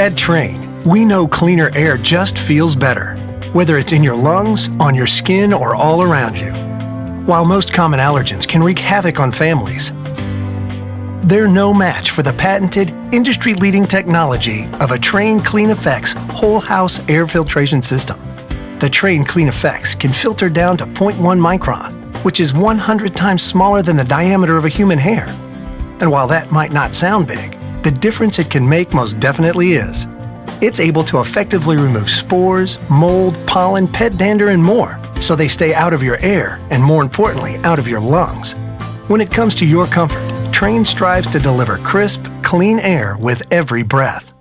At Trane, we know cleaner air just feels better, whether it's in your lungs, on your skin, or all around you. While most common allergens can wreak havoc on families, they're no match for the patented, industry-leading technology of a Trane Clean Effects whole house air filtration system. The Trane Clean Effects can filter down to 0.1 micron, which is 100 times smaller than the diameter of a human hair. And while that might not sound big, the difference it can make most definitely is. It's able to effectively remove spores, mold, pollen, pet dander, and more, so they stay out of your air and, more importantly, out of your lungs. When it comes to your comfort, Trane strives to deliver crisp, clean air with every breath.